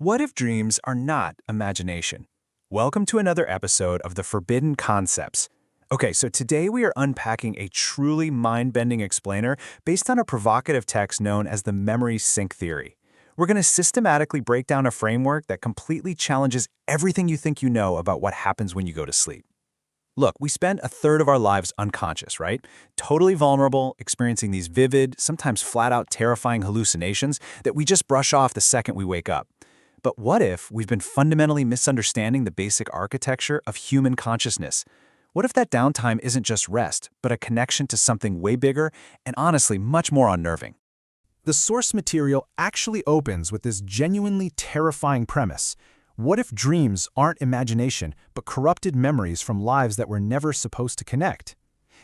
What if dreams are not imagination? Welcome to another episode of The Forbidden Concepts. Okay, so today we are unpacking a truly mind-bending explainer based on a provocative text known as the memory sink theory. We're going to systematically break down a framework that completely challenges everything you think you know about what happens when you go to sleep. Look, we spend a third of our lives unconscious, right? Totally vulnerable, experiencing these vivid, sometimes flat-out terrifying hallucinations that we just brush off the second we wake up. But what if we've been fundamentally misunderstanding the basic architecture of human consciousness? What if that downtime isn't just rest, but a connection to something way bigger and honestly much more unnerving? The source material actually opens with this genuinely terrifying premise. What if dreams aren't imagination, but corrupted memories from lives that were never supposed to connect?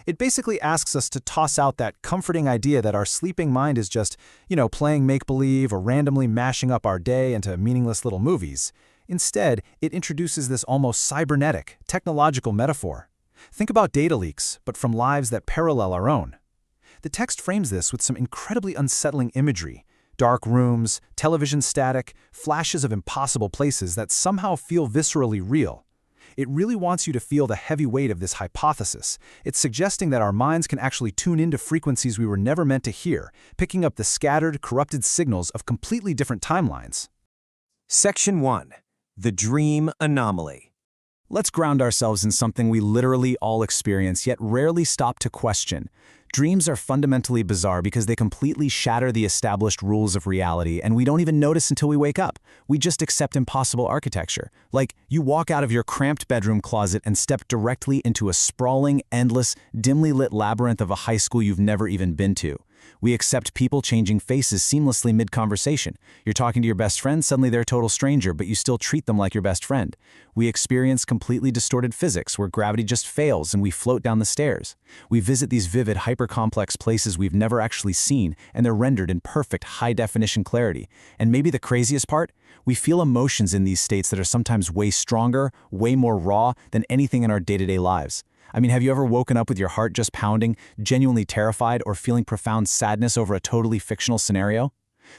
It basically asks us to toss out that comforting idea that our sleeping mind is just, playing make-believe or randomly mashing up our day into meaningless little movies. Instead, it introduces this almost cybernetic, technological metaphor. Think about data leaks, but from lives that parallel our own. The text frames this with some incredibly unsettling imagery. Dark rooms, television static, flashes of impossible places that somehow feel viscerally real. It really wants you to feel the heavy weight of this hypothesis. It's suggesting that our minds can actually tune into frequencies we were never meant to hear, picking up the scattered, corrupted signals of completely different timelines. Section 1. The Dream Anomaly. Let's ground ourselves in something we literally all experience yet rarely stop to question. Dreams are fundamentally bizarre because they completely shatter the established rules of reality, and we don't even notice until we wake up. We just accept impossible architecture. Like, you walk out of your cramped bedroom closet and step directly into a sprawling, endless, dimly lit labyrinth of a high school you've never even been to. We accept people changing faces seamlessly mid-conversation. You're talking to your best friend, suddenly they're a total stranger, but you still treat them like your best friend. We experience completely distorted physics where gravity just fails and we float down the stairs. We visit these vivid, hyper-complex places we've never actually seen, and they're rendered in perfect, high-definition clarity. And maybe the craziest part? We feel emotions in these states that are sometimes way stronger, way more raw than anything in our day-to-day lives. I mean, have you ever woken up with your heart just pounding, genuinely terrified, or feeling profound sadness over a totally fictional scenario?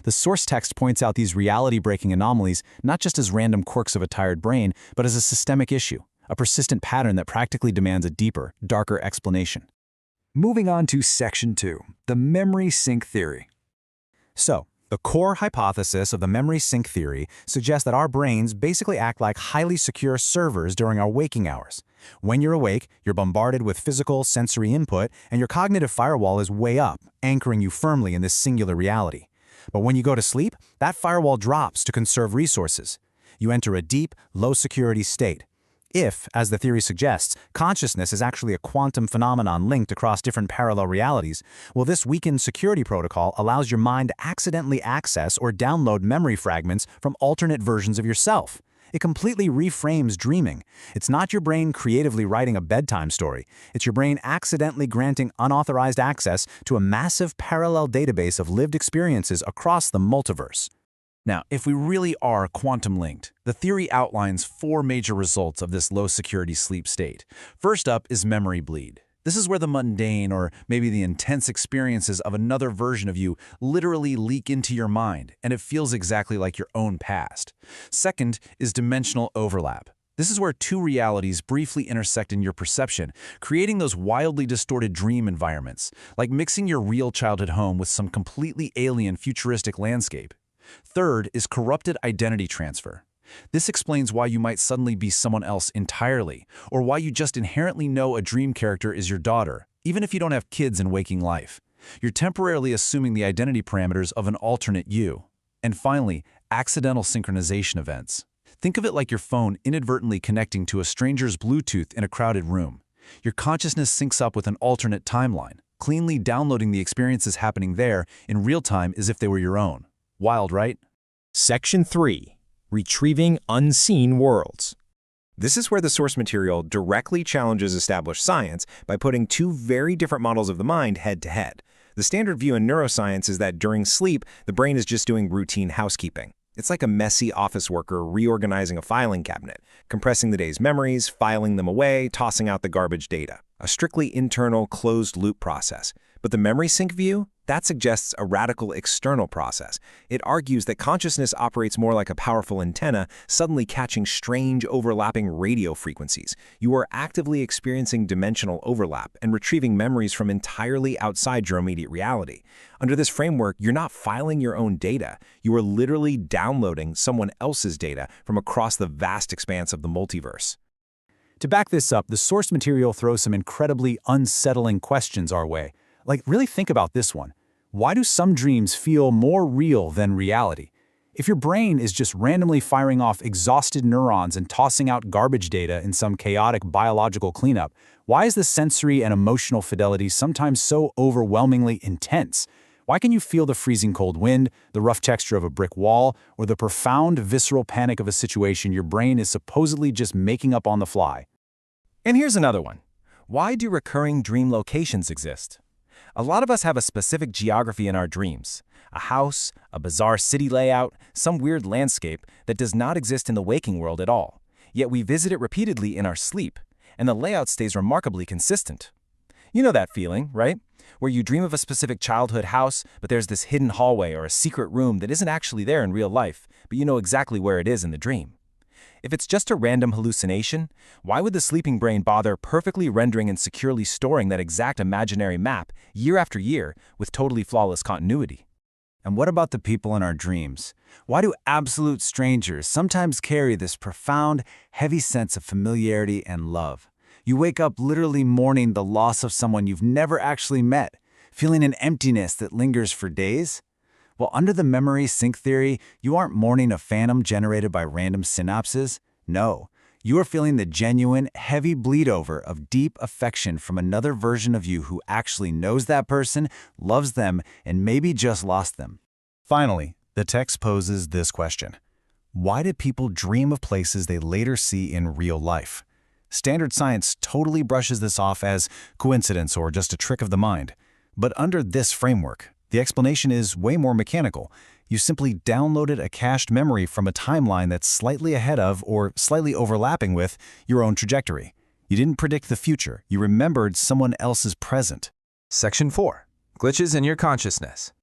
The source text points out these reality-breaking anomalies not just as random quirks of a tired brain, but as a systemic issue, a persistent pattern that practically demands a deeper, darker explanation. Moving on to Section 2, the memory sink theory. So, the core hypothesis of the memory sink theory suggests that our brains basically act like highly secure servers during our waking hours. When you're awake, you're bombarded with physical, sensory input, and your cognitive firewall is way up, anchoring you firmly in this singular reality. But when you go to sleep, that firewall drops to conserve resources. You enter a deep, low-security state. If, as the theory suggests, consciousness is actually a quantum phenomenon linked across different parallel realities, well, this weakened security protocol allows your mind to accidentally access or download memory fragments from alternate versions of yourself. It completely reframes dreaming. It's not your brain creatively writing a bedtime story. It's your brain accidentally granting unauthorized access to a massive parallel database of lived experiences across the multiverse. Now, if we really are quantum linked, the theory outlines 4 major results of this low-security sleep state. First up is memory bleed. This is where the mundane or maybe the intense experiences of another version of you literally leak into your mind, and it feels exactly like your own past. Second is dimensional overlap. This is where 2 realities briefly intersect in your perception, creating those wildly distorted dream environments, like mixing your real childhood home with some completely alien futuristic landscape. Third is corrupted identity transfer. This explains why you might suddenly be someone else entirely, or why you just inherently know a dream character is your daughter, even if you don't have kids in waking life. You're temporarily assuming the identity parameters of an alternate you. And finally, accidental synchronization events. Think of it like your phone inadvertently connecting to a stranger's Bluetooth in a crowded room. Your consciousness syncs up with an alternate timeline, cleanly downloading the experiences happening there in real time as if they were your own. Wild, right? Section 3. Retrieving Unseen Worlds. This is where the source material directly challenges established science by putting 2 very different models of the mind head-to-head. The standard view in neuroscience is that during sleep, the brain is just doing routine housekeeping. It's like a messy office worker reorganizing a filing cabinet, compressing the day's memories, filing them away, tossing out the garbage data. A strictly internal, closed-loop process. But the memory sink view? That suggests a radical external process. It argues that consciousness operates more like a powerful antenna, suddenly catching strange overlapping radio frequencies. You are actively experiencing dimensional overlap and retrieving memories from entirely outside your immediate reality. Under this framework, you're not filing your own data. You are literally downloading someone else's data from across the vast expanse of the multiverse. To back this up, the source material throws some incredibly unsettling questions our way. Like, really think about this one. Why do some dreams feel more real than reality? If your brain is just randomly firing off exhausted neurons and tossing out garbage data in some chaotic biological cleanup, why is the sensory and emotional fidelity sometimes so overwhelmingly intense? Why can you feel the freezing cold wind, the rough texture of a brick wall, or the profound visceral panic of a situation your brain is supposedly just making up on the fly? And here's another one. Why do recurring dream locations exist? A lot of us have a specific geography in our dreams. A house, a bizarre city layout, some weird landscape that does not exist in the waking world at all. Yet we visit it repeatedly in our sleep, and the layout stays remarkably consistent. You know that feeling, right? Where you dream of a specific childhood house, but there's this hidden hallway or a secret room that isn't actually there in real life, but you know exactly where it is in the dream. If it's just a random hallucination, why would the sleeping brain bother perfectly rendering and securely storing that exact imaginary map year after year with totally flawless continuity? And what about the people in our dreams? Why do absolute strangers sometimes carry this profound, heavy sense of familiarity and love? You wake up literally mourning the loss of someone you've never actually met, feeling an emptiness that lingers for days? Well, under the memory sync theory, you aren't mourning a phantom generated by random synapses. No, you are feeling the genuine, heavy bleed-over of deep affection from another version of you who actually knows that person, loves them, and maybe just lost them. Finally, the text poses this question. Why do people dream of places they later see in real life? Standard science totally brushes this off as coincidence or just a trick of the mind. But under this framework, the explanation is way more mechanical. You simply downloaded a cached memory from a timeline that's slightly ahead of or slightly overlapping with your own trajectory. You didn't predict the future. You remembered someone else's present. Section 4. Glitches in your consciousness.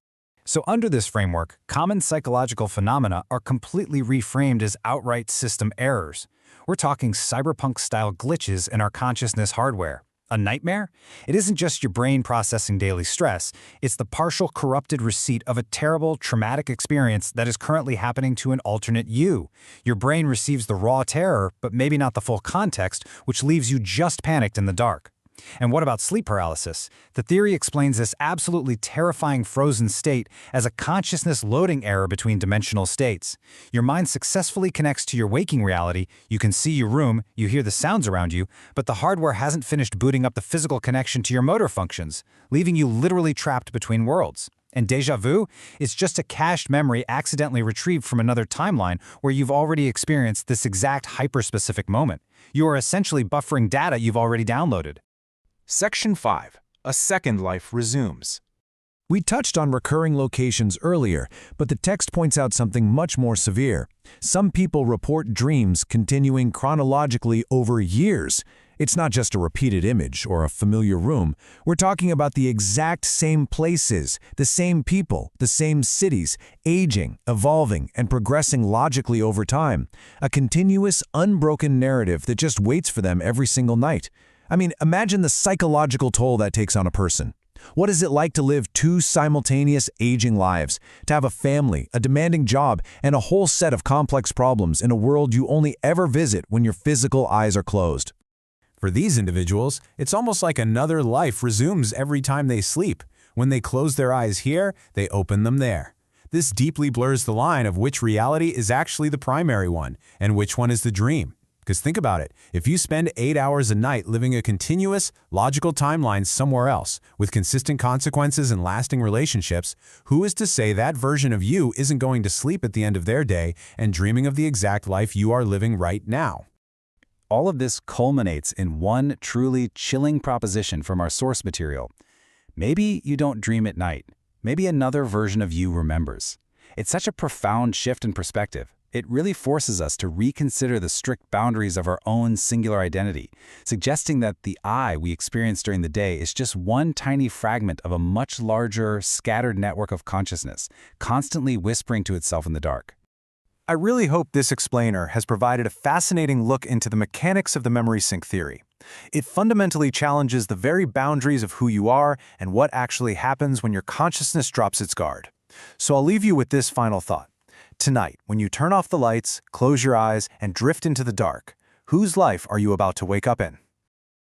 So under this framework, common psychological phenomena are completely reframed as outright system errors. We're talking cyberpunk-style glitches in our consciousness hardware. A nightmare? It isn't just your brain processing daily stress, it's the partial corrupted receipt of a terrible, traumatic experience that is currently happening to an alternate you. Your brain receives the raw terror, but maybe not the full context, which leaves you just panicked in the dark. And what about sleep paralysis? The theory explains this absolutely terrifying frozen state as a consciousness loading error between dimensional states. Your mind successfully connects to your waking reality, you can see your room, you hear the sounds around you, but the hardware hasn't finished booting up the physical connection to your motor functions, leaving you literally trapped between worlds. And déjà vu is just a cached memory accidentally retrieved from another timeline where you've already experienced this exact hyper-specific moment. You are essentially buffering data you've already downloaded. Section 5. A second life resumes. We touched on recurring locations earlier, but the text points out something much more severe. Some people report dreams continuing chronologically over years. It's not just a repeated image or a familiar room. We're talking about the exact same places, the same people, the same cities, aging, evolving, and progressing logically over time. A continuous, unbroken narrative that just waits for them every single night. I mean, imagine the psychological toll that takes on a person. What is it like to live two simultaneous aging lives, to have a family, a demanding job, and a whole set of complex problems in a world you only ever visit when your physical eyes are closed? For these individuals, it's almost like another life resumes every time they sleep. When they close their eyes here, they open them there. This deeply blurs the line of which reality is actually the primary one and which one is the dream. Because think about it, if you spend 8 hours a night living a continuous, logical timeline somewhere else, with consistent consequences and lasting relationships, who is to say that version of you isn't going to sleep at the end of their day and dreaming of the exact life you are living right now? All of this culminates in one truly chilling proposition from our source material. Maybe you don't dream at night. Maybe another version of you remembers. It's such a profound shift in perspective. It really forces us to reconsider the strict boundaries of our own singular identity, suggesting that the I we experience during the day is just one tiny fragment of a much larger, scattered network of consciousness, constantly whispering to itself in the dark. I really hope this explainer has provided a fascinating look into the mechanics of the memory sync theory. It fundamentally challenges the very boundaries of who you are and what actually happens when your consciousness drops its guard. So I'll leave you with this final thought. Tonight, when you turn off the lights, close your eyes, and drift into the dark, whose life are you about to wake up in?